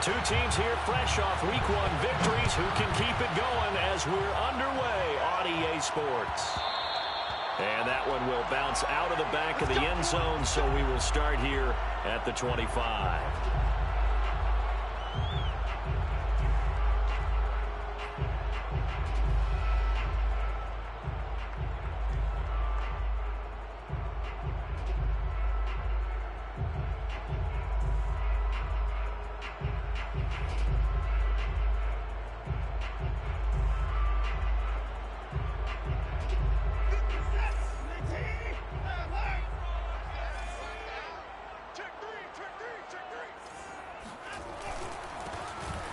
Two teams here fresh off Week 1 victories. Who can keep it going as we're underway on EA Sports? And that one will bounce out of the back of the end zone, so we will start here at the 25.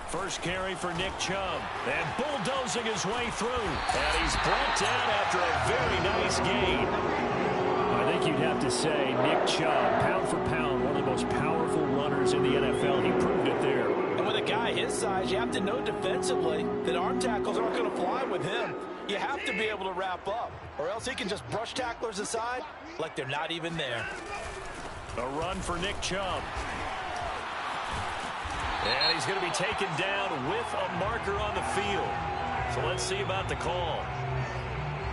First carry for Nick Chubb, and bulldozing his way through. And he's brought down after a very nice gain. I think you'd have to say Nick Chubb, pound for pound, one of the most powerful runners in the NFL. He proved it there. And with a guy his size, you have to know defensively that arm tackles aren't going to fly with him. You have to be able to wrap up, or else he can just brush tacklers aside like they're not even there. A run for Nick Chubb. And he's going to be taken down with a marker on the field. So let's see about the call.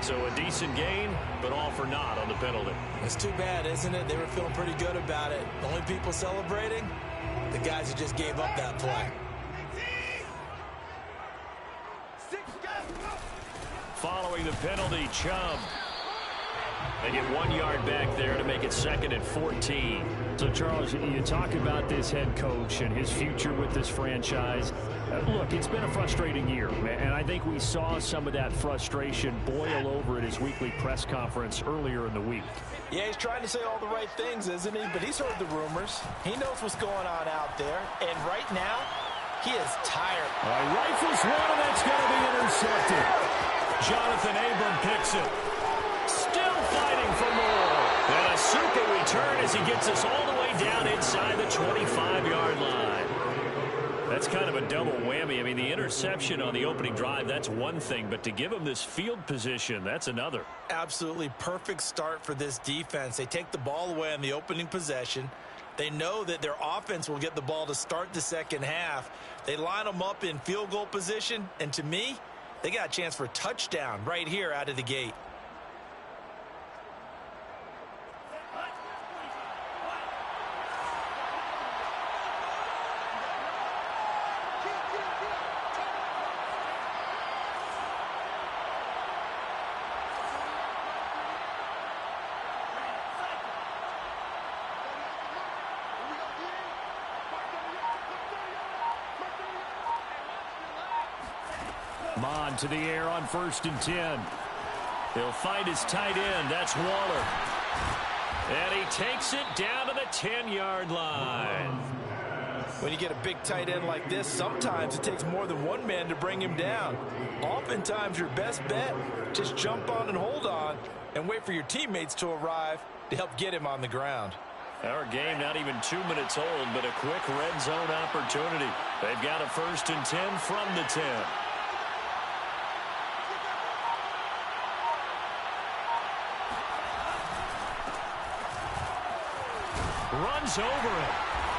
So a decent gain, but all for naught on the penalty. It's too bad, isn't it? They were feeling pretty good about it. The only people celebrating, the guys who just gave up that play. Following the penalty, Chubb. They get 1 yard back there to make it 2nd and 14. So, Charles, you talk about this head coach and his future with this franchise. Look, it's been a frustrating year, and I think we saw some of that frustration boil over at his weekly press conference earlier in the week. Yeah, he's trying to say all the right things, isn't he? But he's heard the rumors. He knows what's going on out there. And right now, he is tired. Rifles one, and that's going to be intercepted. Jonathan Abram picks it. Still fighting for more. And a super return as he gets us all the way down inside the 25-yard line. That's kind of a double whammy. I mean, the interception on the opening drive, that's one thing. But to give him this field position, that's another. Absolutely perfect start for this defense. They take the ball away on the opening possession. They know that their offense will get the ball to start the second half. They line them up in field goal position. And to me, they got a chance for a touchdown right here out of the gate. Mon to the air on 1st and 10. He'll find his tight end. That's Waller. And he takes it down to the 10-yard line. When you get a big tight end like this, sometimes it takes more than one man to bring him down. Oftentimes, your best bet, just jump on and hold on and wait for your teammates to arrive to help get him on the ground. Our game not even 2 minutes old, but a quick red zone opportunity. They've got a 1st and 10 from the 10. Runs over it.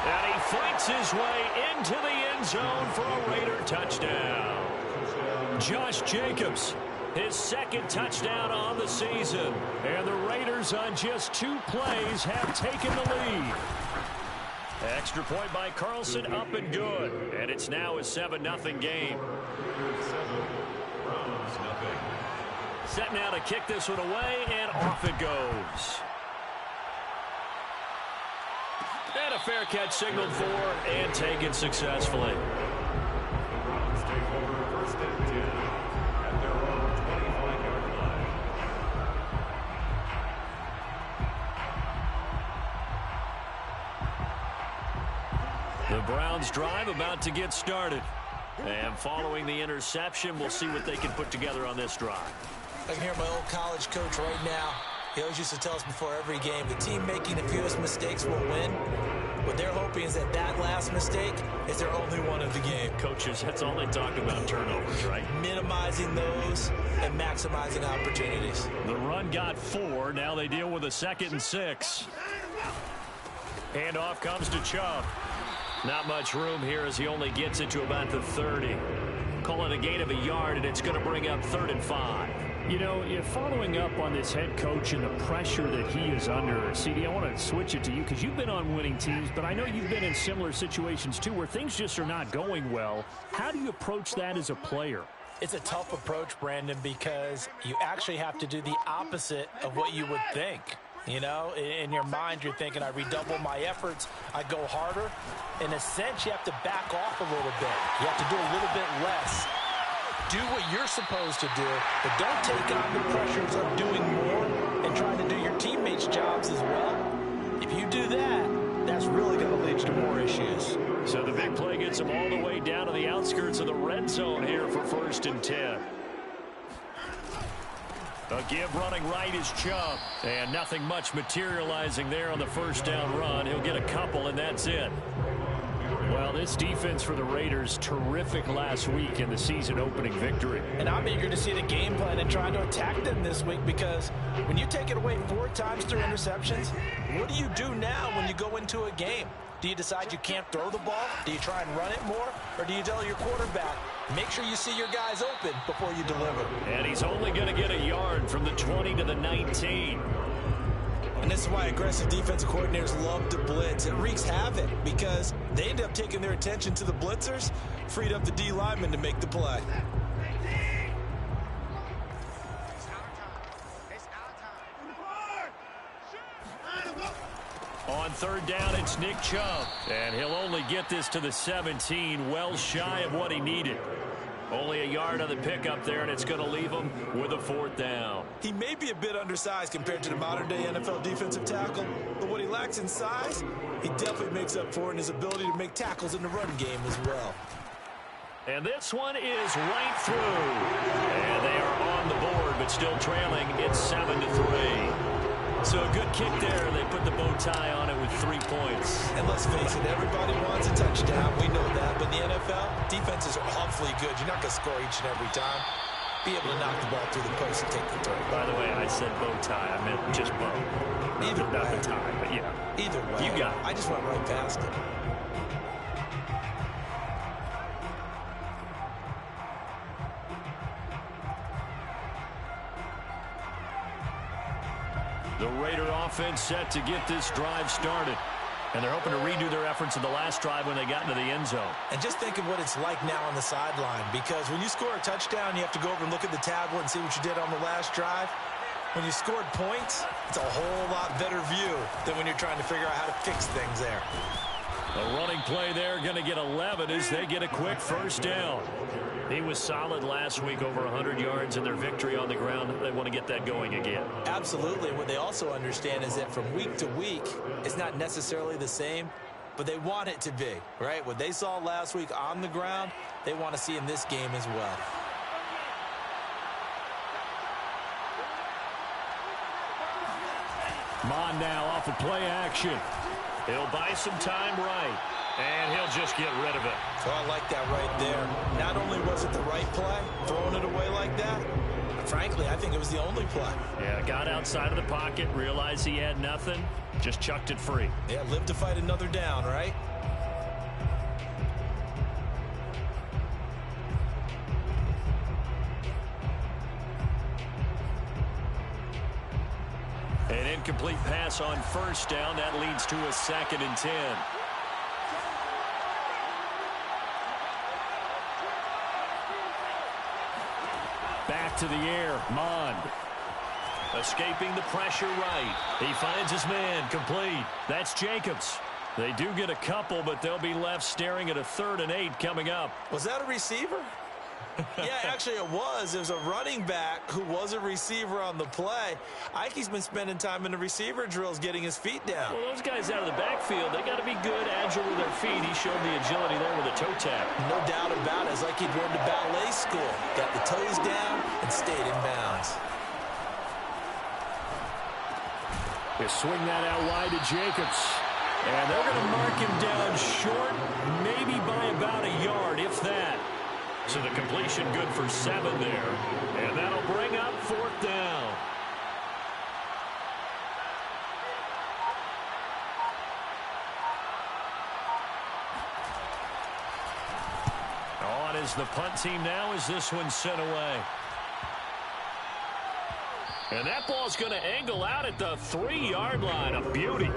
And he fights his way into the end zone for a Raider touchdown. Josh Jacobs, his 2nd touchdown on the season. And the Raiders on just 2 plays have taken the lead. Extra point by Carlson, up and good. And it's now a 7-0 game. Set now to kick this one away, and off it goes. And a fair catch signaled for and taken successfully. The Browns drive about to get started. And following the interception, we'll see what they can put together on this drive. I can hear my old college coach right now. He always used to tell us before every game, the team making the fewest mistakes will win. What they're hoping is that that last mistake is their only one of the game. Coaches, that's all they talk about, turnovers, right? Minimizing those and maximizing opportunities. The run got 4. Now they deal with a 2nd and 6. Handoff comes to Chubb. Not much room here as he only gets it to about the 30. Call it a gain of a yard, and it's going to bring up 3rd and 5. You know, if following up on this head coach and the pressure that he is under, CD, I want to switch it to you because you've been on winning teams, but I know you've been in similar situations too where things just are not going well. How do you approach that as a player? It's a tough approach, Brandon, because you actually have to do the opposite of what you would think. You know, in your mind, you're thinking, I redouble my efforts, I go harder. In a sense, you have to back off a little bit. You have to do a little bit less. Do what you're supposed to do, but don't take on the pressures of doing more and trying to do your teammates' jobs as well. If you do that, that's really going to lead to more issues. So the big play gets them all the way down to the outskirts of the red zone here for 1st and 10. A give running right is Chubb. And nothing much materializing there on the 1st down run. He'll get a couple, and that's it. Well, this defense for the Raiders, terrific last week in the season-opening victory. And I'm eager to see the game plan and trying to attack them this week because when you take it away 4 times through interceptions, what do you do now when you go into a game? Do you decide you can't throw the ball? Do you try and run it more? Or do you tell your quarterback, make sure you see your guys open before you deliver? And he's only going to get a yard from the 20 to the 19. And this is why aggressive defensive coordinators love to blitz. It wreaks havoc because they end up taking their attention to the blitzers, freed up the D lineman to make the play. On 3rd down, it's Nick Chubb. And he'll only get this to the 17, well shy of what he needed. Only a yard on the pickup there, and it's going to leave him with a 4th down. He may be a bit undersized compared to the modern-day NFL defensive tackle, but what he lacks in size, he definitely makes up for in his ability to make tackles in the run game as well. And this one is right through. And they are on the board, but still trailing. It's 7-3. So a good kick there. They put the bow tie on it with 3 points. And let's face it, everybody wants a touchdown. We know that. But in the NFL, defenses are awfully good. You're not going to score each and every time. Be able to knock the ball through the post and take the throw. By the way, I said bow tie. I meant just bow. Either Not way. the tie, but yeah. Either way. You got it. I just went right past it. The Raider offense set to get this drive started. And they're hoping to redo their efforts in the last drive when they got into the end zone. And just think of what it's like now on the sideline, because when you score a touchdown, you have to go over and look at the tablet and see what you did on the last drive. When you scored points, it's a whole lot better view than when you're trying to figure out how to fix things there. A running play there, going to get 11 as they get a quick 1st down. He was solid last week, over 100 yards in their victory on the ground. They want to get that going again. Absolutely. What they also understand is that from week to week, it's not necessarily the same, but they want it to be, right? What they saw last week on the ground, they want to see in this game as well. Mon now off of play action. He'll buy some time right, and he'll just get rid of it. So I like that right there. Not only was it the right play, throwing it away like that, but frankly, I think it was the only play. Yeah, got outside of the pocket, realized he had nothing, just chucked it free. Yeah, live to fight another down, right? An incomplete pass on 1st down. That leads to a 2nd and 10. Back to the air. Mond. Escaping the pressure right. He finds his man. Complete. That's Jacobs. They do get a couple, but they'll be left staring at a 3rd and 8 coming up. Was that a receiver? Yeah, actually it was. It was a running back who was a receiver on the play. Ike's been spending time in the receiver drills getting his feet down. Well, those guys out of the backfield, they got to be good, agile with their feet. He showed the agility there with a toe tap. No doubt about it. It's like he'd run to ballet school. Got the toes down and stayed in bounds. They swing that out wide to Jacobs. And they're going to mark him down short, maybe by about a yard, if that. So the completion good for 7 there. And that'll bring up 4th down. as the punt team now as this one sent away. And that ball's going to angle out at the 3-yard line. A beauty.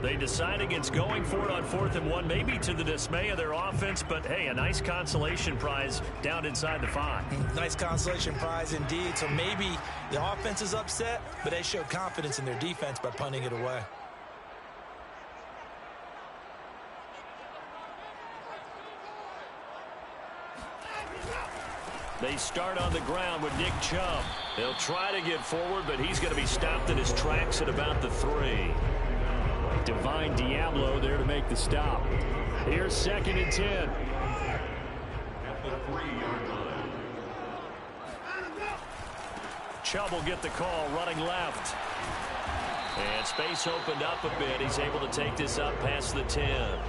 They decide against going for it on 4th and 1, maybe to the dismay of their offense, but hey, a nice consolation prize down inside the 5. Nice consolation prize indeed. So maybe the offense is upset, but they showed confidence in their defense by punting it away. They start on the ground with Nick Chubb. They'll try to get forward, but he's going to be stopped in his tracks at about the 3. Divine Diablo there to make the stop. Here's 2nd and 10. At the 3-yard line. Chubb will get the call running left. And space opened up a bit. He's able to take this up past the 10.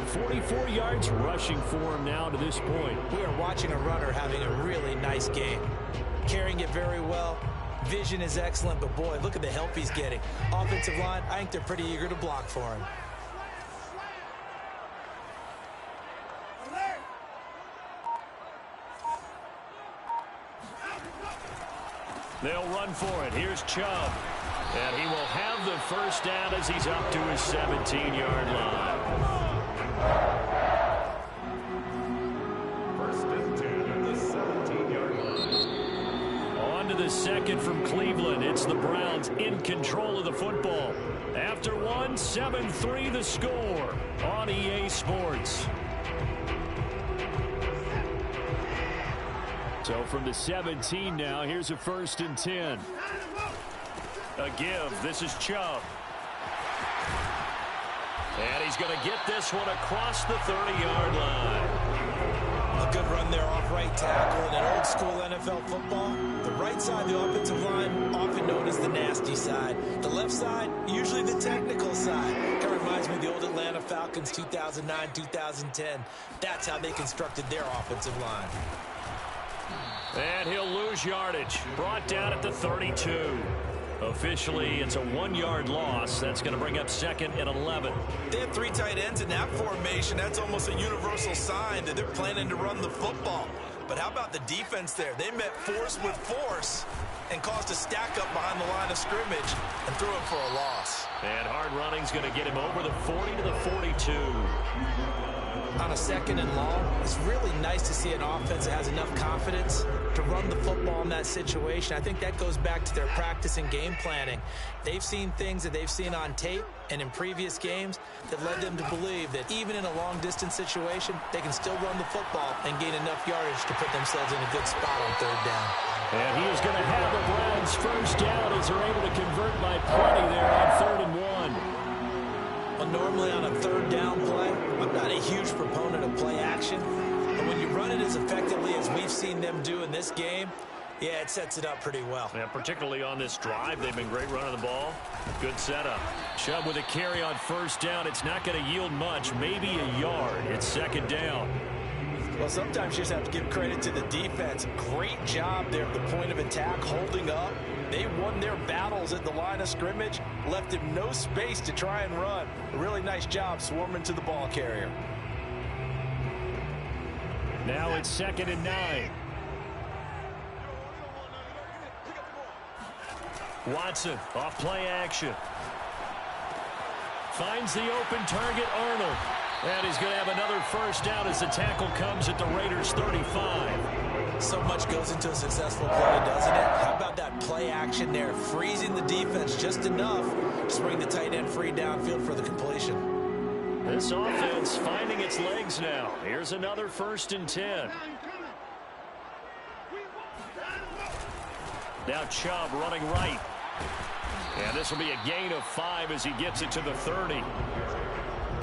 44 yards rushing for him now to this point. We are watching a runner having a really nice game. Carrying it very well. Vision is excellent, but boy, look at the help he's getting. Offensive line, I think they're pretty eager to block for him. They'll run for it. Here's Chubb. And he will have the first down as he's up to his 17-yard line. First and 10 at the 17-yard line. On to the second from Cleveland. It's the Browns in control of the football. After 1, 7-3 the score on EA Sports. So from the 17 now, here's a 1st and 10. A give. This is Chubb. And he's going to get this one across the 30-yard line. A good run there off right tackle. In an old-school NFL football, the right side of the offensive line, often known as the nasty side. The left side, usually the technical side. Kind of reminds me of the old Atlanta Falcons 2009, 2010. That's how they constructed their offensive line. And he'll lose yardage. Brought down at the 32. Officially, it's a 1-yard loss. That's going to bring up 2nd and 11. They have 3 tight ends in that formation. That's almost a universal sign that they're planning to run the football. But how about the defense there? They met force with force and caused a stack up behind the line of scrimmage and threw it for a loss. And hard running's going to get him over the 40 to the 42. On a 2nd and long, it's really nice to see an offense that has enough confidence to run the football in that situation. I think that goes back to their practice and game planning. They've seen things that they've seen on tape and in previous games that led them to believe that even in a long-distance situation, they can still run the football and gain enough yardage to put themselves in a good spot on 3rd down. And he is going to have the Browns first down as they're able to convert by plenty there on 3rd and 1. Well, normally on a 3rd down play, I'm not a huge proponent of play action. But when you run it as effectively as we've seen them do in this game, yeah, it sets it up pretty well. Yeah, particularly on this drive, they've been great running the ball. Good setup. Chubb with a carry on 1st down. It's not going to yield much, maybe a yard. It's 2nd down. Well, sometimes you just have to give credit to the defense. Great job there at the point of attack, holding up. They won their battles at the line of scrimmage, left him no space to try and run. A really nice job swarming to the ball carrier. Now it's 2nd and 9. Watson off play action. Finds the open target, Arnold. And he's going to have another first down as the tackle comes at the Raiders' 35. So much goes into a successful play, doesn't it? How about that play action there, freezing the defense just enough to bring the tight end free downfield for the completion. This offense finding its legs now. Here's another 1st and 10. Now Chubb running right. And this will be a gain of 5 as he gets it to the 30.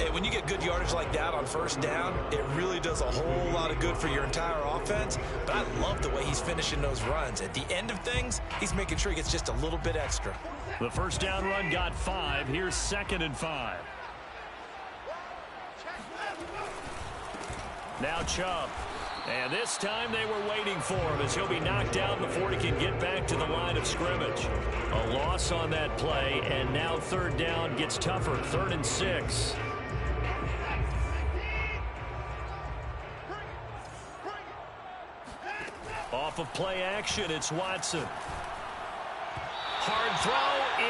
Hey, when you get good yardage like that on 1st down, it really does a whole lot of good for your entire offense. But I love the way he's finishing those runs. At the end of things, he's making sure he gets just a little bit extra. The 1st down run got 5. Here's 2nd and 5. Now Chubb. And this time they were waiting for him as he'll be knocked down before he can get back to the line of scrimmage. A loss on that play, and now 3rd down gets tougher. 3rd and 6. Off of play action, it's Watson. Hard throw,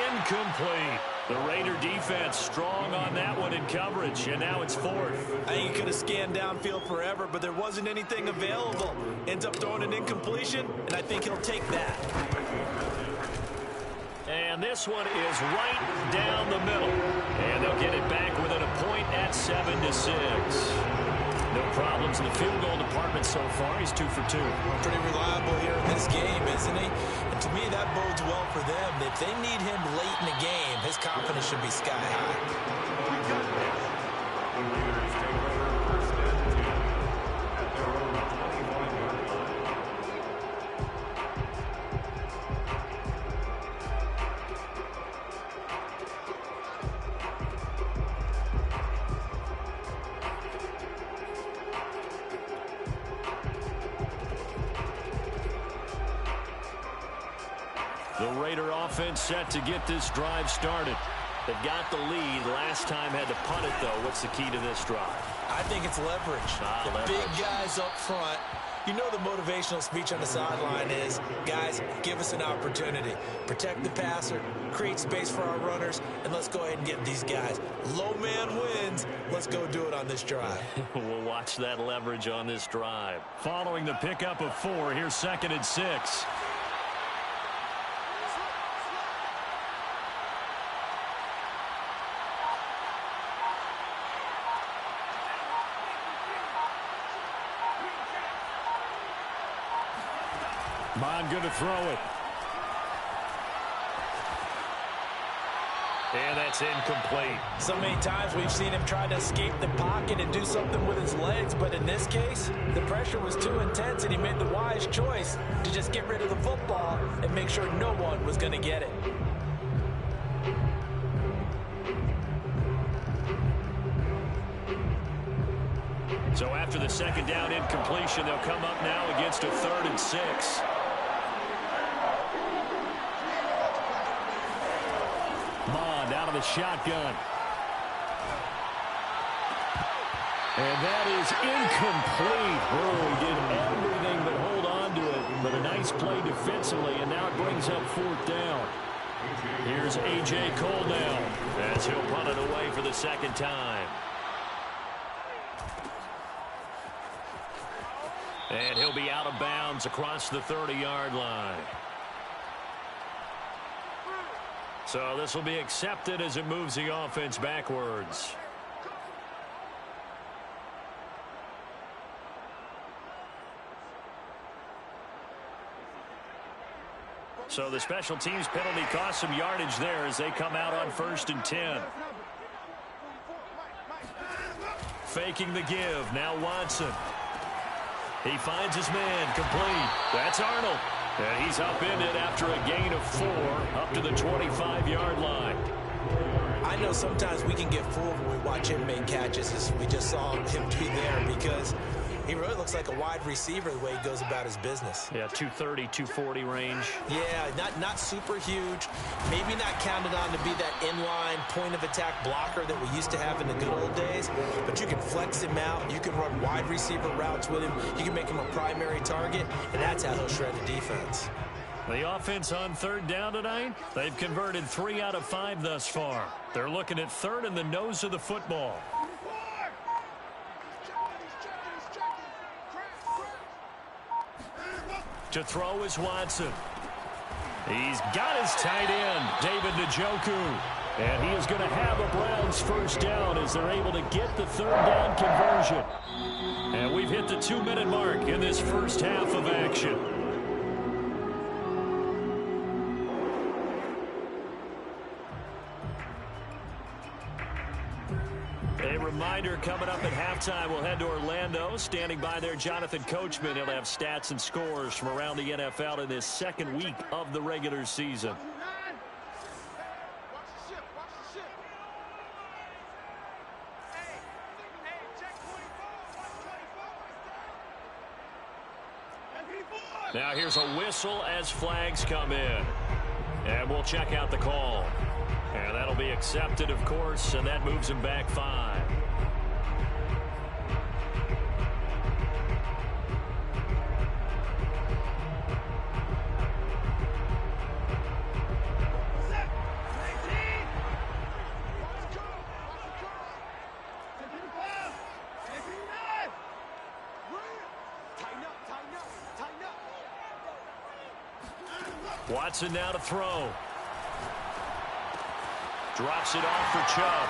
incomplete. The Raider defense strong on that one in coverage, and now it's fourth. I think he could have scanned downfield forever, but there wasn't anything available. Ends up throwing an incompletion, and I think he'll take that. And this one is right down the middle. And they'll get it back within a point at 7-6. No problems in the field goal department so far. He's 2 for 2. Pretty reliable here in this game, isn't he? And to me, that bodes well for them. If they need him late in the game, his confidence should be sky high. The Raider offense set to get this drive started. They've got the lead. Last time had to punt it, though. What's the key to this drive? I think it's leverage. The big guys up front. You know the motivational speech on the sideline is, guys, give us an opportunity. Protect the passer, create space for our runners, and let's go ahead and get these guys. Low man wins. Let's go do it on this drive. We'll watch that leverage on this drive. Following the pickup of 4, here's 2nd and 6. Bond going to throw it. And that's incomplete. So many times we've seen him try to escape the pocket and do something with his legs, but in this case, the pressure was too intense and he made the wise choice to just get rid of the football and make sure no one was going to get it. So after the 2nd down incompletion, they'll come up now against a 3rd and 6. Mond out of the shotgun. And that is incomplete. Oh, he did everything but hold on to it. But a nice play defensively, and now it brings up 4th down. Here's A.J. Cole now as he'll punt it away for the 2nd time. And he'll be out of bounds across the 30-yard line. So this will be accepted as it moves the offense backwards. So the special teams penalty cost some yardage there as they come out on 1st and 10. Faking the give. Now Watson. He finds his man, complete. That's Arnold. And he's upended after a gain of 4 up to the 25-yard line. I know sometimes we can get fooled when we watch him make catches, as we just saw him be there, because he really looks like a wide receiver the way he goes about his business. Yeah, 230, 240 range. Yeah, not super huge. Maybe not counted on to be that inline point-of-attack blocker that we used to have in the good old days. But you can flex him out. You can run wide receiver routes with him. You can make him a primary target, and that's how he'll shred the defense. The offense on 3rd down tonight, they've converted 3 out of 5 thus far. They're looking at 3rd in the nose of the football. To throw is Watson. He's got his tight end, David Njoku. And he is going to have a Browns 1st down as they're able to get the 3rd down conversion. And we've hit the 2-minute mark in this first half of action. A reminder, coming up at halftime, we'll head to Orlando. Standing by there, Jonathan Coachman. He'll have stats and scores from around the NFL in this 2nd week of the regular season. Now here's a whistle as flags come in. And we'll check out the call. And that'll be accepted, of course, and that moves him back 5. Watson now to throw. Drops it off for Chubb.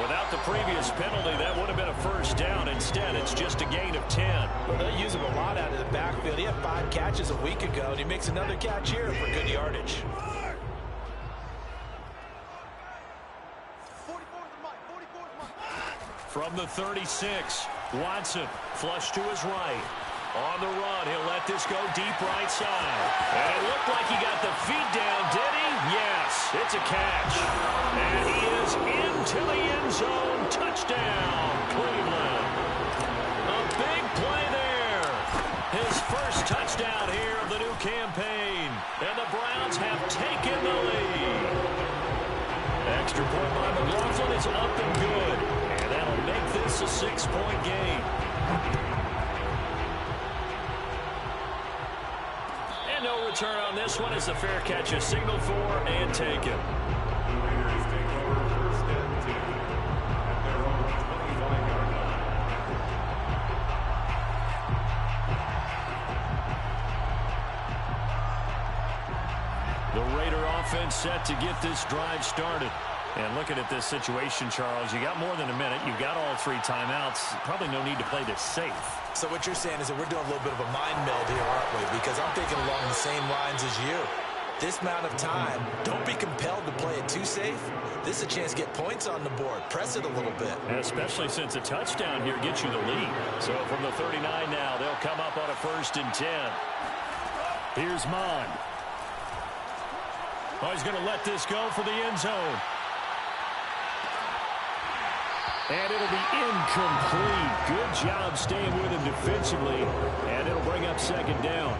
Without the previous penalty, that would have been a first down. Instead, it's just a gain of 10. Well, they use him a lot out of the backfield. He had 5 catches a week ago, and he makes another catch here for good yardage. From the 36, Watson flush to his right. On the run, he'll let this go deep right side. And it looked like he got the feet down, did he? Yes, it's a catch. And he is into the end zone. Touchdown, Cleveland. A big play there. His first touchdown here of the new campaign. And the Browns have taken the lead. Extra point by McLaughlin is up and good. And that'll make this a 6-point game. No return on this one as the fair catch is signaled for and taken. Raiders take over 1st and 10 at their own 25-yard line. The Raider offense set to get this drive started. And looking at this situation, Charles, you got more than a minute. You've got all 3 timeouts. Probably no need to play this safe. So what you're saying is that we're doing a little bit of a mind meld here, aren't we? Because I'm thinking along the same lines as you. This amount of time, don't be compelled to play it too safe. This is a chance to get points on the board. Press it a little bit. And especially since a touchdown here gets you the lead. So from the 39 now, they'll come up on a 1st and 10. Here's Mond. Oh, he's going to let this go for the end zone. And it'll be incomplete. Good job staying with him defensively. And it'll bring up 2nd down.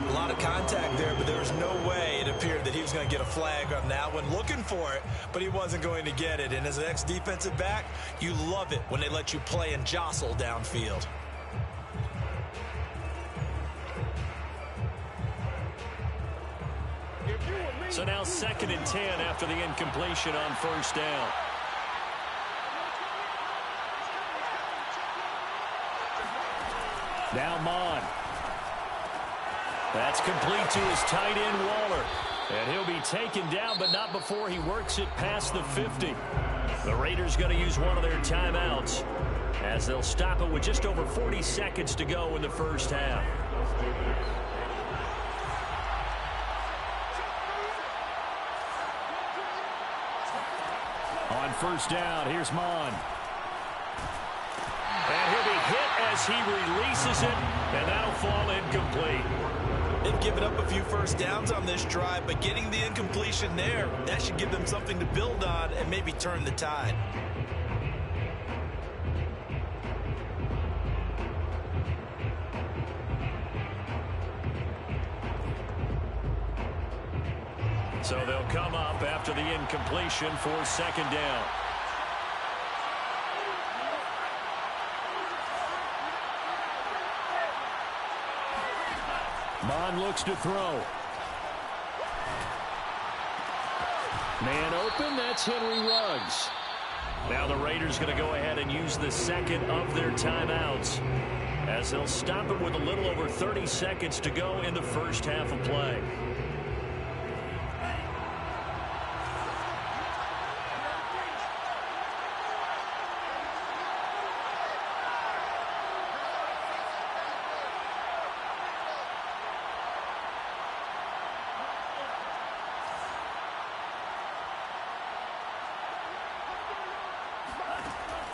A lot of contact there, but there was no way it appeared that he was going to get a flag on that one. Looking for it, but he wasn't going to get it. And as an ex-defensive back, you love it when they let you play and jostle downfield. So now 2nd and 10 after the incompletion on 1st down. Now Mond. That's complete to his tight end, Waller. And he'll be taken down, but not before he works it past the 50. The Raiders going to use one of their timeouts as they'll stop it with just over 40 seconds to go in the 1st half. On 1st down, here's Mond. And he'll be hit as he releases it, and that'll fall incomplete. They've given up a few 1st downs on this drive, but getting the incompletion there, that should give them something to build on and maybe turn the tide. So they'll come up after the incompletion for 2nd down. Mond looks to throw. Man open, that's Henry Ruggs. Now the Raiders going to go ahead and use the 2nd of their timeouts as they'll stop it with a little over 30 seconds to go in the 1st half of play.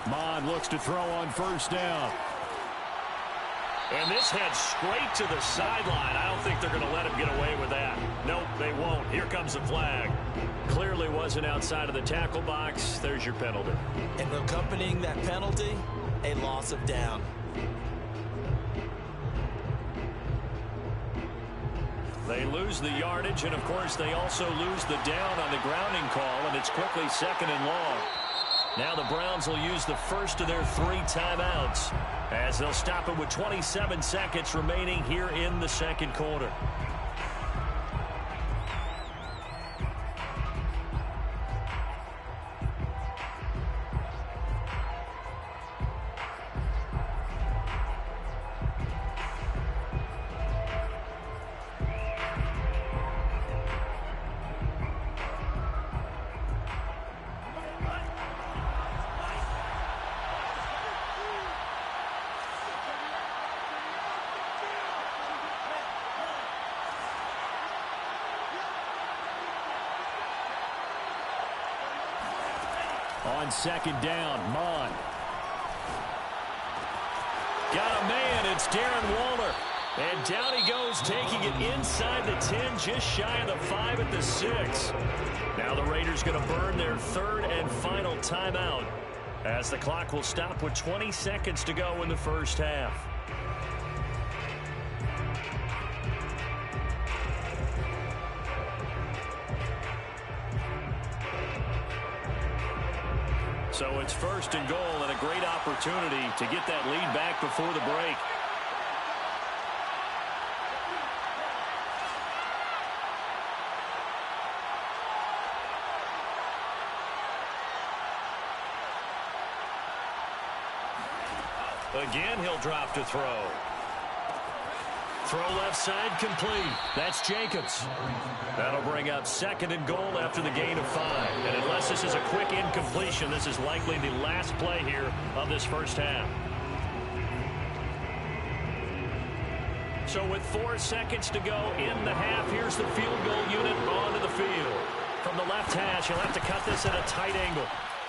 Mond looks to throw on 1st down. And this heads straight to the sideline. I don't think they're going to let him get away with that. Nope, they won't. Here comes the flag. Clearly wasn't outside of the tackle box. There's your penalty. And accompanying that penalty, a loss of down. They lose the yardage, and of course they also lose the down on the grounding call, and it's quickly 2nd and long. Now the Browns will use the 1st of their 3 timeouts as they'll stop it with 27 seconds remaining here in the 2nd quarter. On second down, Mon. Got a man. It's Darren Waller. And down he goes, taking it inside the 10, just shy of the 5 at the 6. Now the Raiders going to burn their third and final timeout as the clock will stop with 20 seconds to go in the first half. So it's first and goal and a great opportunity to get that lead back before the break. Again, he'll drop to throw. Throw left side complete. That's Jacobs. That'll bring up second and goal after the gain of 5. And unless this is a quick incompletion, this is likely the last play here of this first half. So with 4 seconds to go in the half, here's the field goal unit onto the field. From the left hash, he'll have to cut this at a tight angle.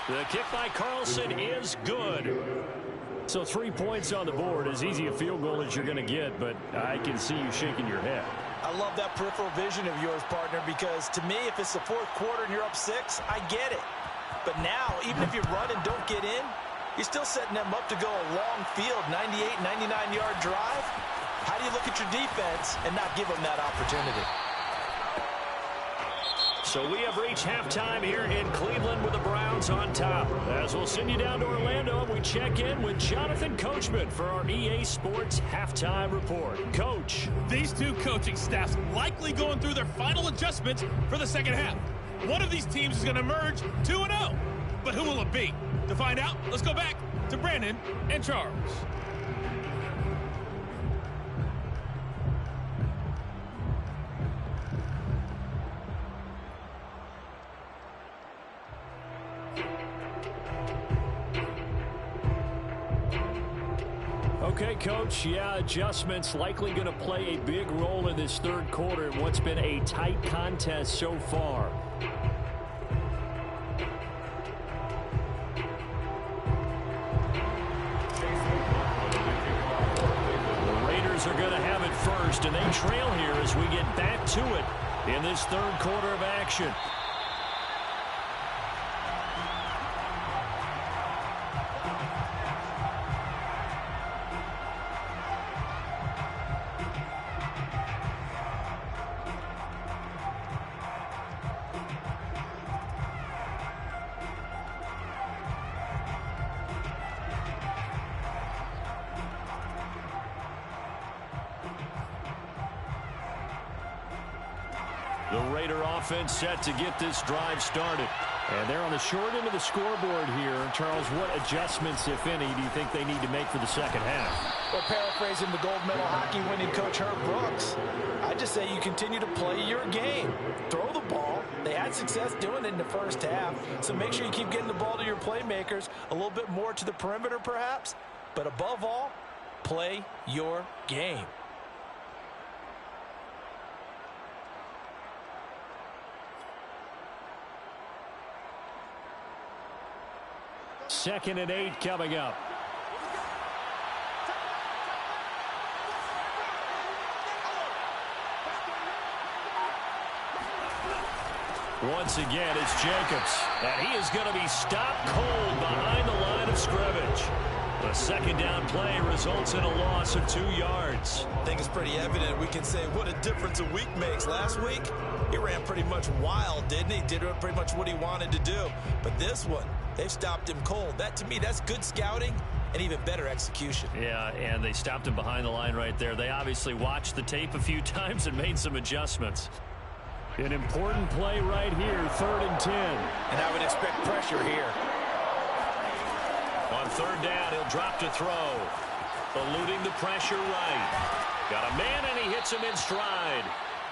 The kick by Carlson is good. So 3 points on the board, as easy a field goal as you're going to get, but I can see you shaking your head. I love that peripheral vision of yours, partner, because to me, if it's the fourth quarter and you're up 6, I get it. But now, even if you run and don't get in, you're still setting them up to go a long field, 98, 99-yard drive. How do you look at your defense and not give them that opportunity? So we have reached halftime here in Cleveland with the Browns on top. As we'll send you down to Orlando, we check in with Jonathan Coachman for our EA Sports Halftime Report. Coach. These two coaching staffs likely going through their final adjustments for the second half. One of these teams is going to emerge 2-0. But who will it be? To find out, let's go back to Brandon and Charles. Okay, Coach, yeah, adjustments likely going to play a big role in this third quarter in what's been a tight contest so far. The Raiders are going to have it first, and they trail here as we get back to it in this third quarter of action. The Raider offense set to get this drive started. And they're on the short end of the scoreboard here. Charles, what adjustments, if any, do you think they need to make for the second half? Well, paraphrasing the gold medal hockey winning coach Herb Brooks, I just say you continue to play your game. Throw the ball. They had success doing it in the first half. So make sure you keep getting the ball to your playmakers, a little bit more to the perimeter perhaps. But above all, play your game. Second and 8 coming up. Once again, it's Jacobs. And he is going to be stopped cold behind the line of scrimmage. The second down play results in a loss of 2 yards. I think it's pretty evident. We can say what a difference a week makes. Last week, he ran pretty much wild, didn't he? Did pretty much what he wanted to do. But this one, they've stopped him cold. That, to me, that's good scouting and even better execution. Yeah, and they stopped him behind the line right there. They obviously watched the tape a few times and made some adjustments. An important play right here, 3rd and 10. And I would expect pressure here. On third down, he'll drop to throw. Eluding the pressure right. Got a man, and he hits him in stride.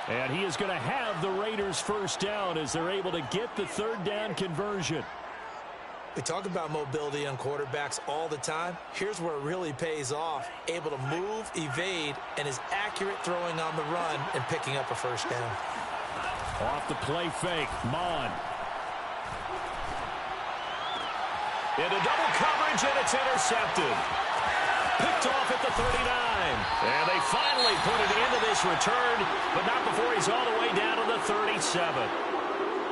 And he is going to have the Raiders first down as they're able to get the third down conversion. We talk about mobility on quarterbacks all the time. Here's where it really pays off. Able to move, evade, and is accurate throwing on the run and picking up a first down. Off the play fake, Mon. Into double coverage, and it's intercepted. Picked off at the 39. And they finally put it into this return, but not before he's all the way down to the 37.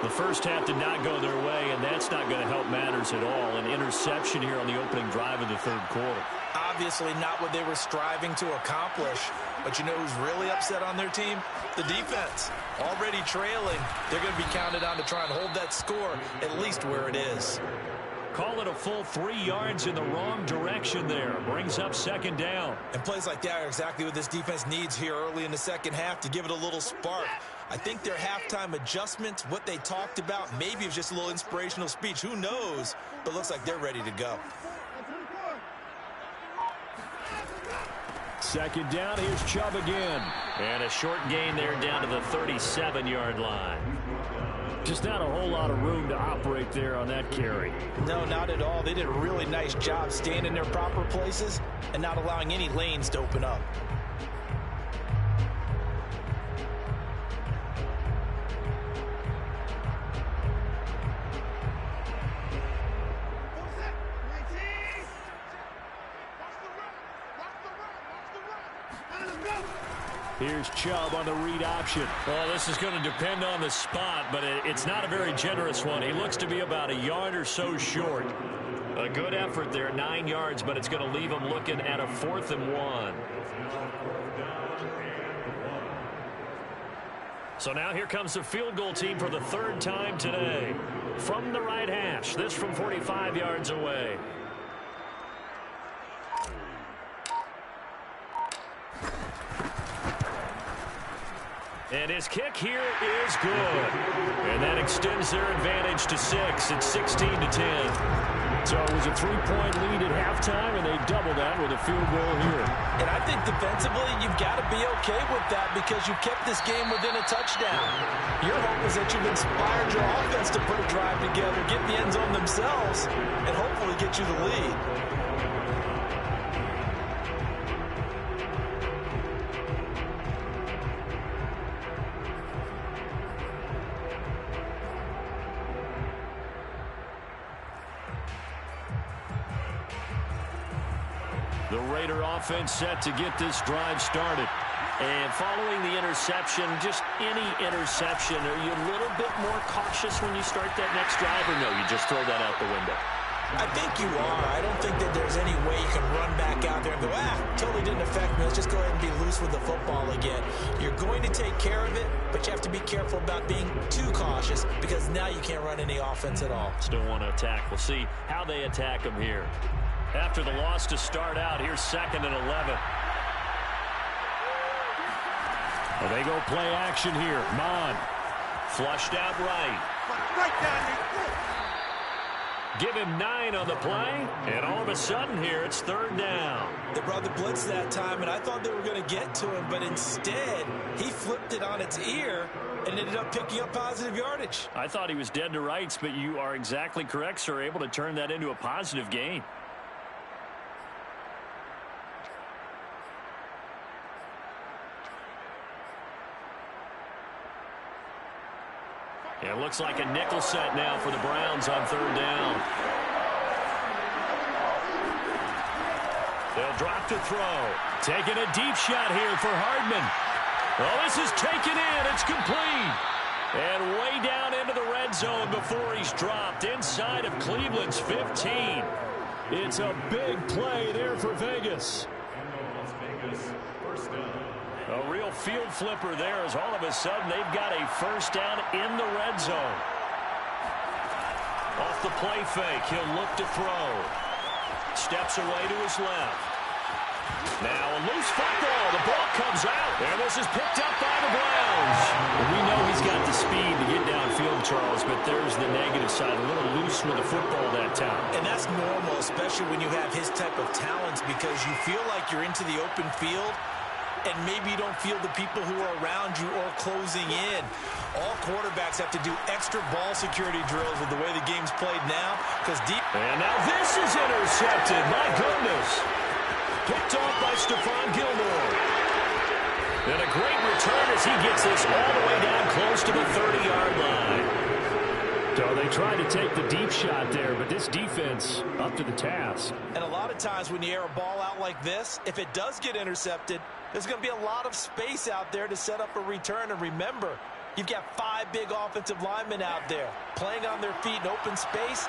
The first half did not go their way, and that's not going to help matters at all. An interception here on the opening drive of the third quarter. Obviously not what they were striving to accomplish. But you know who's really upset on their team? The defense. Already trailing. They're going to be counted on to try and hold that score at least where it is. Call it a full 3 yards in the wrong direction there. Brings up second down. And plays like that are exactly what this defense needs here early in the second half to give it a little spark. I think their halftime adjustments, what they talked about, maybe it was just a little inspirational speech. Who knows? But looks like they're ready to go. Second down, here's Chubb again. And a short gain there down to the 37-yard line. Just not a whole lot of room to operate there on that carry. No, not at all. They did a really nice job staying in their proper places and not allowing any lanes to open up. Here's Chubb on the read option. Well, this is going to depend on the spot, but it's not a very generous one. He looks to be about a yard or so short. A good effort there, 9 yards, but it's going to leave him looking at a 4th and 1. So now here comes the field goal team for the third time today. From the right hash, this from 45 yards away. And his kick here is good. And that extends their advantage to 6. It's 16-10. So it was a 3-point lead at halftime, and they double that with a field goal here. And I think defensively, you've got to be okay with that because you kept this game within a touchdown. Your hope is that you've inspired your offense to put a drive together, get the end zone themselves, and hopefully get you the lead. The Raider offense set to get this drive started. And following the interception, just any interception, are you a little bit more cautious when you start that next drive, or no, you just throw that out the window? I think you are. I don't think that there's any way you can run back out there and go, totally didn't affect me. Let's just go ahead and be loose with the football again. You're going to take care of it, but you have to be careful about being too cautious because now you can't run any offense at all. Still want to attack. We'll see how they attack them here. After the loss to start out, here's 2nd and 11. Well, they go play action here. Mon. Flushed out right. Give him 9 on the play, and all of a sudden here, it's 3rd down. They brought the blitz that time, and I thought they were going to get to him, but instead, he flipped it on its ear and ended up picking up positive yardage. I thought he was dead to rights, but you are exactly correct, sir, able to turn that into a positive gain. It looks like a nickel set now for the Browns on 3rd down. They'll drop to throw. Taking a deep shot here for Hardman. Well, this is taken in. It's complete. And way down into the red zone before he's dropped inside of Cleveland's 15. It's a big play there for Vegas. A real field flipper there as all of a sudden they've got a 1st down in the red zone. Off the play fake, he'll look to throw. Steps away to his left. Now a loose football. The ball comes out. And this is picked up by the Browns. We know he's got the speed to get downfield, Charles, but there's the negative side. A little loose with the football that time. And that's normal, especially when you have his type of talents because you feel like you're into the open field and maybe you don't feel the people who are around you or closing in. All quarterbacks have to do extra ball security drills with the way the game's played now because deep. And now this is intercepted. My goodness. Picked off by Stephon Gilmore. And a great return as he gets this all the way down close to the 30-yard line. So they tried to take the deep shot there, but this defense up to the task. And a lot of times when you air a ball out like this, if it does get intercepted, there's going to be a lot of space out there to set up a return. And remember, you've got 5 big offensive linemen out there playing on their feet in open space.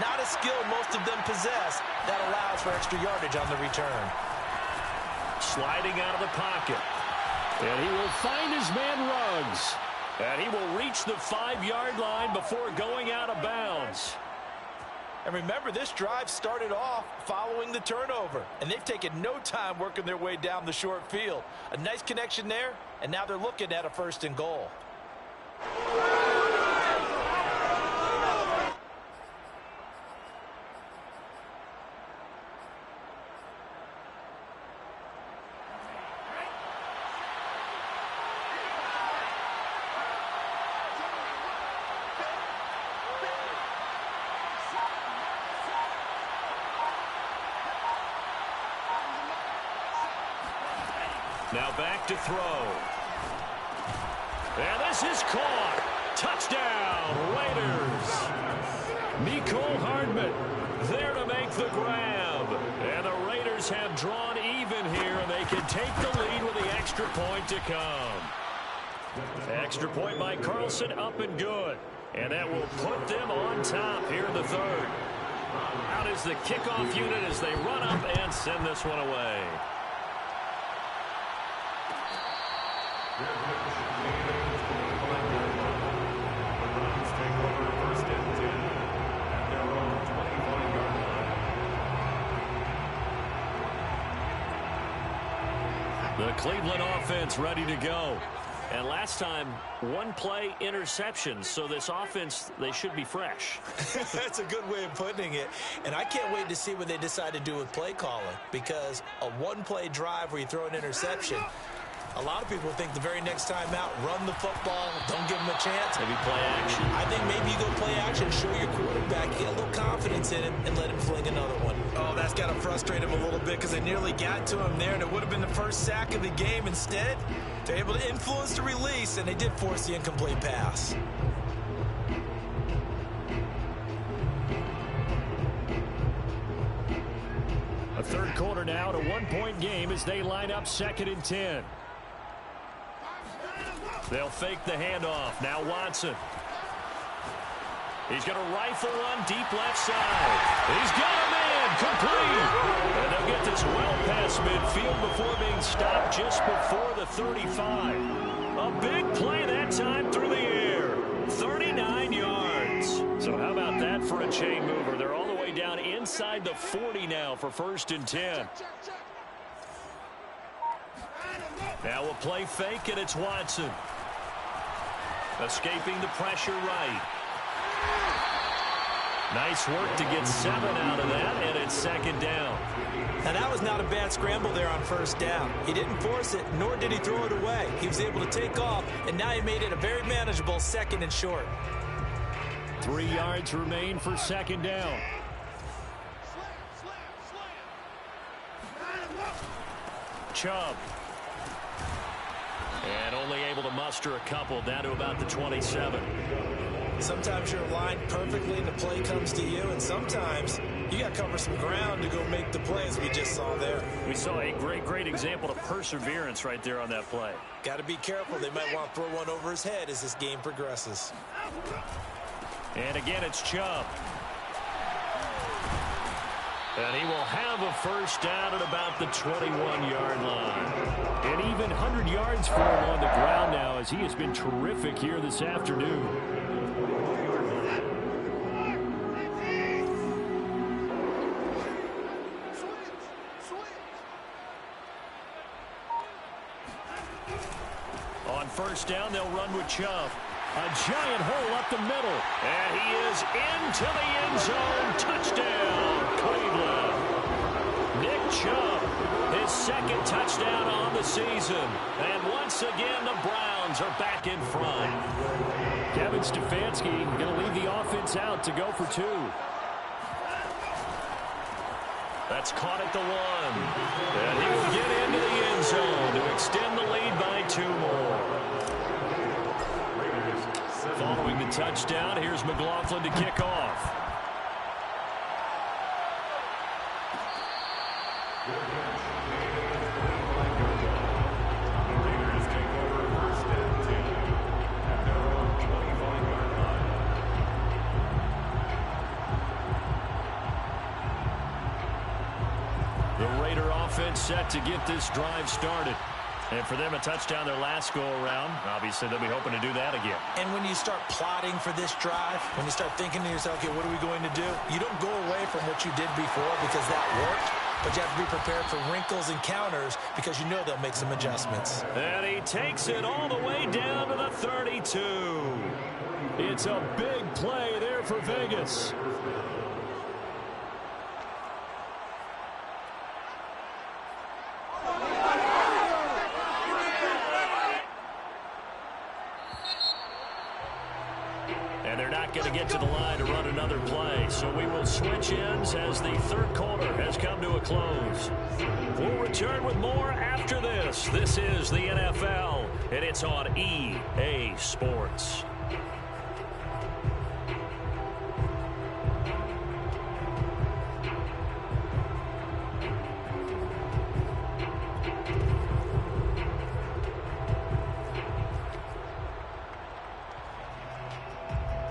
Not a skill most of them possess that allows for extra yardage on the return. Sliding out of the pocket. And he will find his man Ruggs. And he will reach the 5-yard line before going out of bounds. And remember, this drive started off following the turnover. And they've taken no time working their way down the short field. A nice connection there, and now they're looking at a 1st and goal. Now back to throw. And this is caught. Touchdown, Raiders. Mecole Hardman there to make the grab. And the Raiders have drawn even here, and they can take the lead with the extra point to come. Extra point by Carlson, up and good. And that will put them on top here in the 3rd. Out is the kickoff unit as they run up and send this one away. The Cleveland offense ready to go. And last time, 1-play interception. So this offense, they should be fresh. That's a good way of putting it. And I can't wait to see what they decide to do with play calling. Because a 1-play drive where you throw an interception, a lot of people think the very next time out, run the football, don't give them a chance. Maybe play action. I think maybe you go play action, show your quarterback, get a little confidence in him, and let him fling another one. Oh, that's got to frustrate him a little bit because they nearly got to him there, and it would have been the first sack of the game. Instead, they're able to influence the release, and they did force the incomplete pass. A 3rd quarter now, to 1-point game as they line up 2nd and 10. They'll fake the handoff. Now Watson. He's going to rifle one deep left side. He's got a man complete. And they'll get this well past midfield before being stopped just before the 35. A big play that time through the air. 39 yards. So how about that for a chain mover? They're all the way down inside the 40 now for 1st and 10. Now a play fake, and it's Watson. Escaping the pressure right. Nice work to get 7 out of that, and it's 2nd down. Now, that was not a bad scramble there on 1st down. He didn't force it, nor did he throw it away. He was able to take off, and now he made it a very manageable 2nd and short. 3 yards remain for 2nd down. Chubb. And only able to muster a couple down to about the 27. Sometimes you're aligned perfectly and the play comes to you, and sometimes you got to cover some ground to go make the play, as we just saw there. We saw a great example of perseverance right there on that play. Got to be careful. They might want to throw one over his head as this game progresses. And again, it's Chubb. And he will have a 1st down at about the 21-yard line. And even 100 yards for him on the ground now, as he has been terrific here this afternoon. On 1st down, they'll run with Chubb. A giant hole up the middle. And he is into the end zone. Touchdown, Cleveland. Nick Chubb, his 2nd touchdown on the season. And once again, the Browns are back in front. Kevin Stefanski going to leave the offense out to go for 2. That's caught at the 1. And he will get into the end zone to extend the lead by 2 more. Following the touchdown, here's McLaughlin to kick off. The Raider offense set to get this drive started. And for them, a touchdown their last go-around. Obviously, they'll be hoping to do that again. And when you start plotting for this drive, when you start thinking to yourself, okay, what are we going to do? You don't go away from what you did before because that worked, but you have to be prepared for wrinkles and counters because you know they'll make some adjustments. And he takes it all the way down to the 32. It's a big play there for Vegas. And they're not going to get to the line to run another play. So we will switch ends as the third quarter has come to a close. We'll return with more after this. This is the NFL, and it's on EA Sports.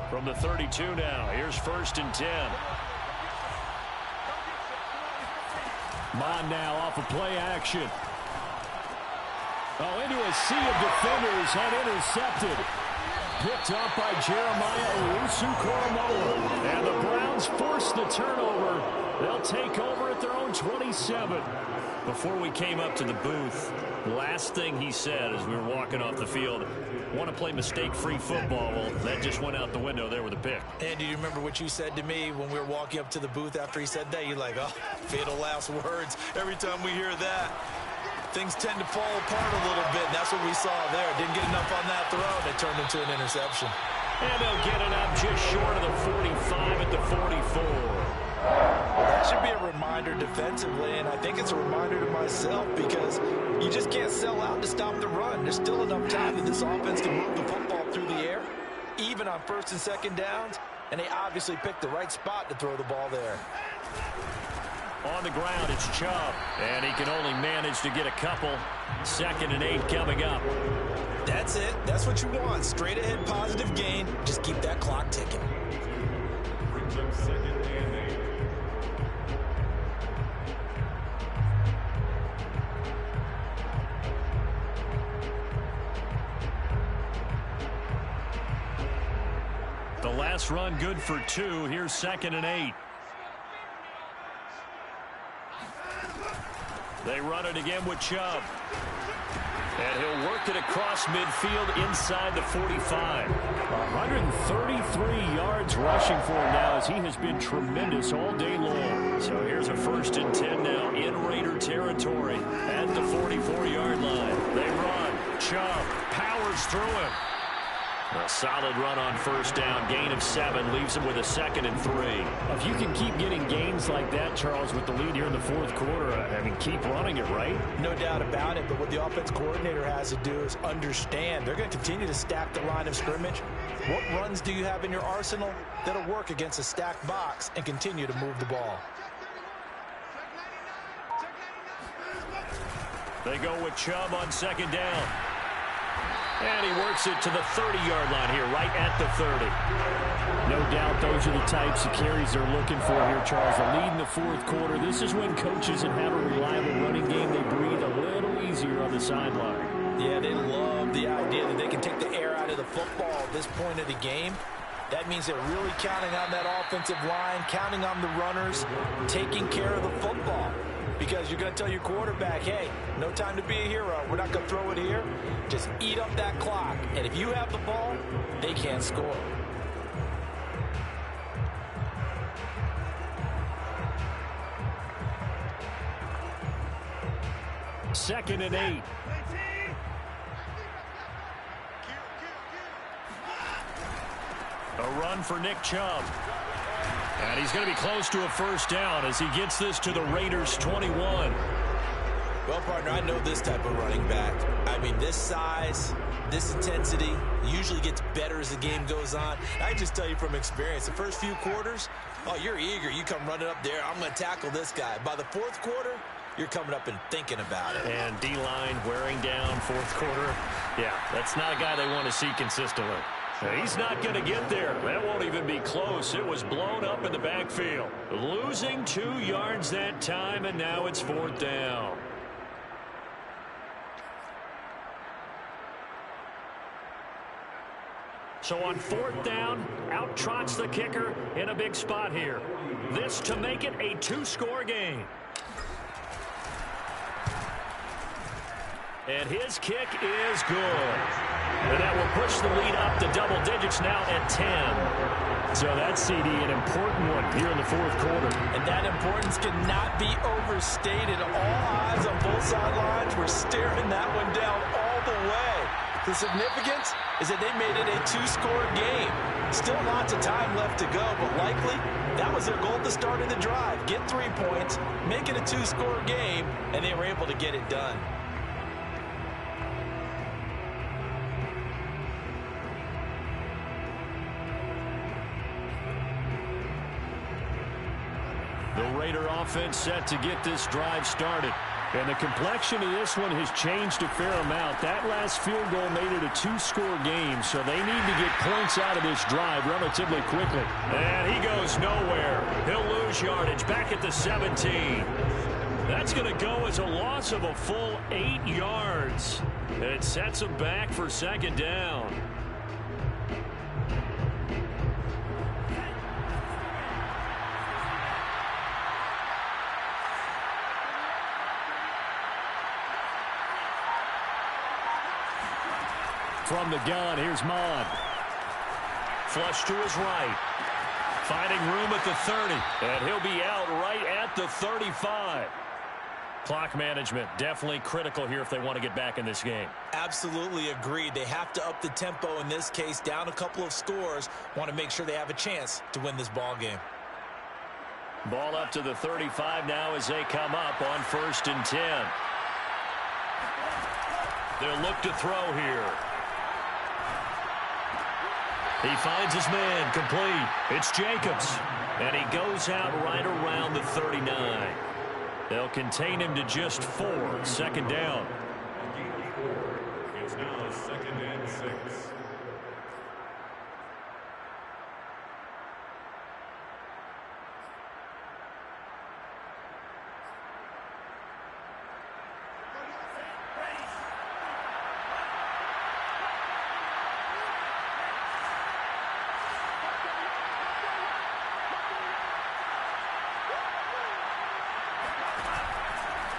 From the 32 now, here's 1st and 10. Mon now off of play action. Oh, into a sea of defenders and intercepted. Picked up by Jeremiah Owusu-Koramoah. And the Browns force the turnover. They'll take over at their own 27. Before we came up to the booth, last thing he said as we were walking off the field, want to play mistake-free football. Well, that just went out the window there with a pick. And do you remember what you said to me when we were walking up to the booth after he said that? You're like, oh, fatal last words. Every time we hear that, things tend to fall apart a little bit. And that's what we saw there. Didn't get enough on that throw, and it turned into an interception. And they'll get it up just short of the 45 at the 44. That should be a reminder defensively, and I think it's a reminder to myself because you just can't sell out to stop the run. There's still enough time that this offense can move the football through the air, even on 1st and 2nd downs, and they obviously picked the right spot to throw the ball there. On the ground, it's Chubb, and he can only manage to get a couple. 2nd and 8 coming up. That's it. That's what you want. Straight ahead positive gain. Just keep that clock ticking. Brings up 2nd and 8. The last run good for 2. Here's 2nd and 8. They run it again with Chubb. And he'll work it across midfield inside the 45. 133 yards rushing for him now as he has been tremendous all day long. So here's a 1st and 10 now in Raider territory at the 44-yard line. They run. Chubb powers through him. A solid run on 1st down. Gain of 7 leaves him with a 2nd and 3. If you can keep getting gains like that, Charles, with the lead here in the 4th quarter, I mean, keep running it, right? No doubt about it, but what the offense coordinator has to do is understand they're going to continue to stack the line of scrimmage. What runs do you have in your arsenal that'll work against a stacked box and continue to move the ball? They go with Chubb on 2nd down. And he works it to the 30-yard line here, right at the 30. No doubt those are the types of carries they're looking for here, Charles. The lead in the 4th quarter. This is when coaches that have a reliable running game, they breathe a little easier on the sideline. Yeah, they love the idea that they can take the air out of the football at this point of the game. That means they're really counting on that offensive line, counting on the runners, taking care of the football. Because you're going to tell your quarterback, hey, no time to be a hero. We're not going to throw it here. Just eat up that clock. And if you have the ball, they can't score. Second and 8. A run for Nick Chubb. And he's going to be close to a 1st down as he gets this to the Raiders' 21. Well, partner, I know this type of running back. I mean, this size, This intensity usually gets better as the game goes on. I just tell you from experience, the first few quarters, oh, you're eager. You come running up there. I'm going to tackle this guy. By the fourth quarter, you're coming up and thinking about it. And D-line wearing down fourth quarter. Yeah, that's not a guy they want to see consistently. He's not going to get there. That won't even be close. It was blown up in the backfield. Losing 2 yards that time, and now it's 4th down. So on 4th down, out trots the kicker in a big spot here. This to make it a 2-score game. And his kick is good. And that will push the lead up to double digits now at 10. So that CD, an important one here in the fourth quarter. And that importance cannot be overstated. All eyes on both sidelines were staring that one down all the way. The significance is that they made it a 2-score game. Still lots of time left to go, but likely that was their goal at the start of the drive. Get 3 points, make it a 2-score game, and they were able to get it done. The Raider offense set to get this drive started. And the complexion of this one has changed a fair amount. That last field goal made it a 2-score game, so they need to get points out of this drive relatively quickly. And he goes nowhere. He'll lose yardage back at the 17. That's going to go as a loss of a full 8 yards. It sets him back for 2nd down. From the gun, here's Mon. Flush to his right. Finding room at the 30. And he'll be out right at the 35. Clock management definitely critical here if they want to get back in this game. Absolutely agreed. They have to up the tempo in this case, down a couple of scores. Want to make sure they have a chance to win this ball game. Ball up to the 35 now as they come up on 1st and 10. They'll look to throw here. He finds his man, complete. It's Jacobs. And he goes out right around the 39. They'll contain him to just 4. 2nd down. It's now 2nd and 6.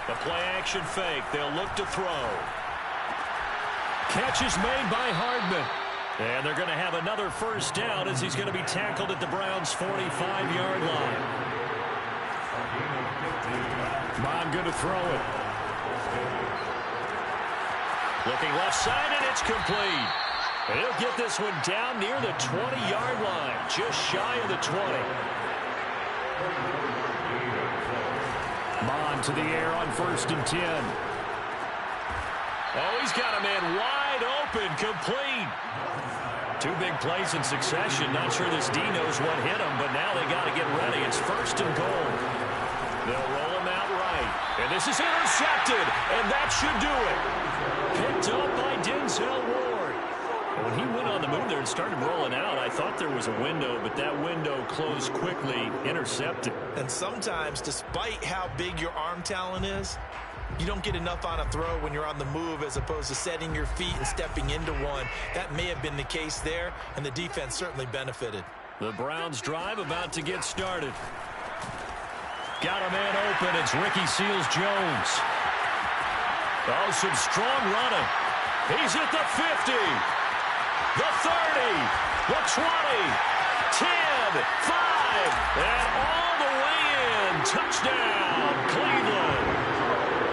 The play-action fake. They'll look to throw. Catch is made by Hardman. And they're going to have another 1st down as he's going to be tackled at the Browns' 45-yard line. Mon good to throw it. Looking left side, and it's complete. And he'll get this one down near the 20-yard line, just shy of the 20. Mon to the air on 1st and 10. Oh, he's got a man wide open, complete. 2 big plays in succession. Not sure this D knows what hit him, but now they got to get ready. It's 1st and goal. They'll roll him out right. And this is intercepted, and that should do it. Picked up by Denzel Ward. When he went on the move there and started rolling out, I thought there was a window, but that window closed quickly, intercepted. And sometimes, despite how big your arm talent is, you don't get enough on a throw when you're on the move as opposed to setting your feet and stepping into one. That may have been the case there, and the defense certainly benefited. The Browns drive about to get started. Got a man open. It's Ricky Seals-Jones. Oh, some strong running. He's at the 50. The 30, the 20, 10, 5, and all the way in. Touchdown, Cleveland.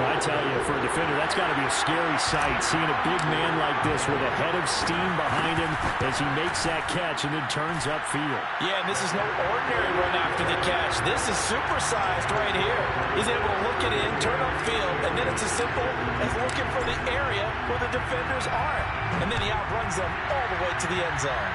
I I tell you, for a defender, that's got to be a scary sight, seeing a big man like this with a head of steam behind him as he makes that catch and then turns upfield. Yeah, and this is no ordinary run after the catch. This is supersized right here. He's able to look it in, turn upfield, and then it's as simple as looking for the area where the defenders aren't. And then he outruns them all the way to the end zone.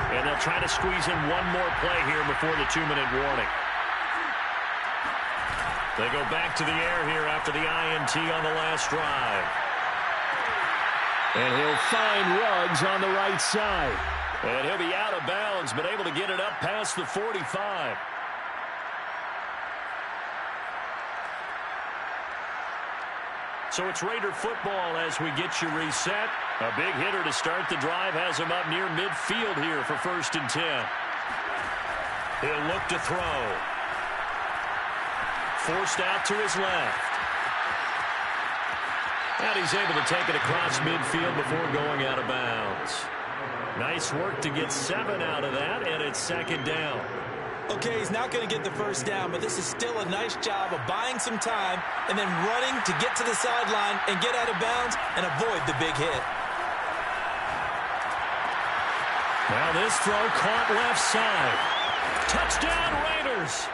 And they'll try to squeeze in one more play here before the 2-minute warning. They go back to the air here after the INT on the last drive. And he'll find Ruggs on the right side. And he'll be out of bounds, but able to get it up past the 45. So it's Raider football as we get you reset. A big hitter to start the drive has him up near midfield here for 1st and 10. He'll look to throw. Forced out to his left. And he's able to take it across midfield before going out of bounds. Nice work to get 7 out of that, and it's 2nd down. Okay, he's not going to get the first down, but this is still a nice job of buying some time and then running to get to the sideline and get out of bounds and avoid the big hit. Now this throw caught left side. Touchdown, Raiders!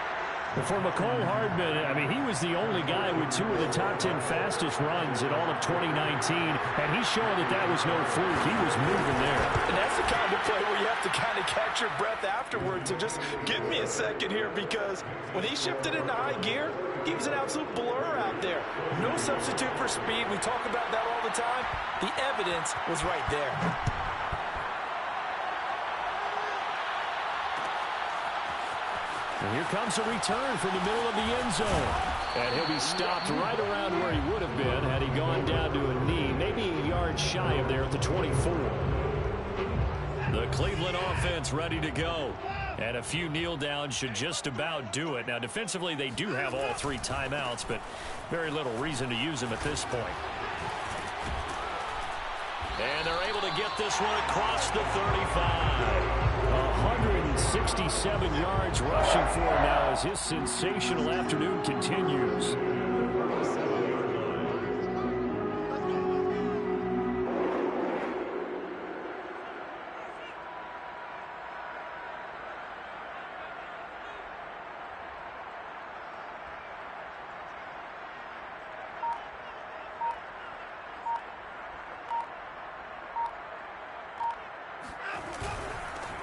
For McCole Hardman, I mean, he was the only guy with 2 of the top 10 fastest runs in all of 2019, and he's showing that that was no fluke. He was moving there. And that's the kind of play where you have to kind of catch your breath afterwards and just give me a second here, because when he shifted into high gear, he was an absolute blur out there. No substitute for speed. We talk about that all the time. The evidence was right there. And here comes a return from the middle of the end zone. And he'll be stopped right around where he would have been had he gone down to a knee, maybe a yard shy of there at the 24. The Cleveland offense ready to go. And a few kneel downs should just about do it. Now, defensively, they do have all 3 timeouts, but very little reason to use them at this point. And they're able to get this one across the 35. 167 yards rushing for him now as his sensational afternoon continues.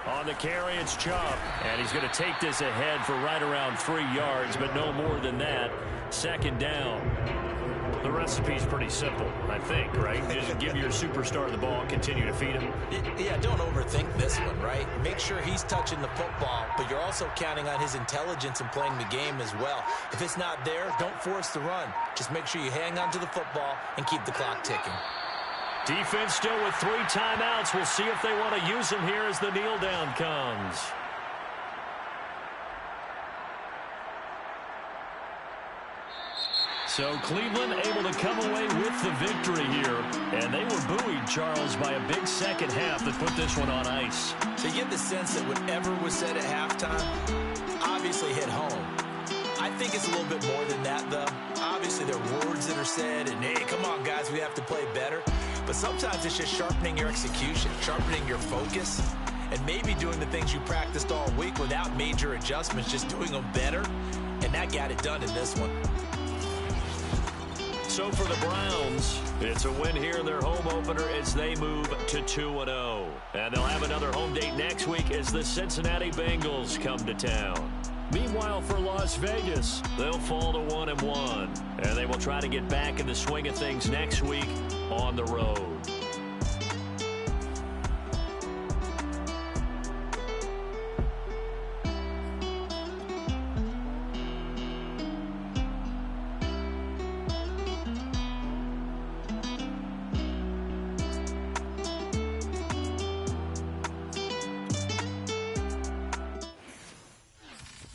On the carry, it's Chubb. And he's going to take this ahead for right around 3 yards, but no more than that. 2nd down. The recipe's pretty simple, I think, right? Just give your superstar the ball and continue to feed him. Yeah, don't overthink this one, right? Make sure he's touching the football, but you're also counting on his intelligence in playing the game as well. If it's not there, don't force the run. Just make sure you hang on to the football and keep the clock ticking. Defense still with 3 timeouts. We'll see if they want to use them here as the kneel down comes. So Cleveland able to come away with the victory here. And they were buoyed, Charles, by a big second half that put this one on ice. So you get the sense that whatever was said at halftime obviously hit home. I think it's a little bit more than that, though. Obviously, there are words that are said, and, hey, come on, guys, we have to play better. But sometimes it's just sharpening your execution, sharpening your focus, and maybe doing the things you practiced all week without major adjustments, just doing them better. And that got it done in this one. So for the Browns, it's a win here in their home opener as they move to 2-0. And they'll have another home date next week as the Cincinnati Bengals come to town. Meanwhile, for Las Vegas, they'll fall to 1-1. And they will try to get back in the swing of things next week on the road.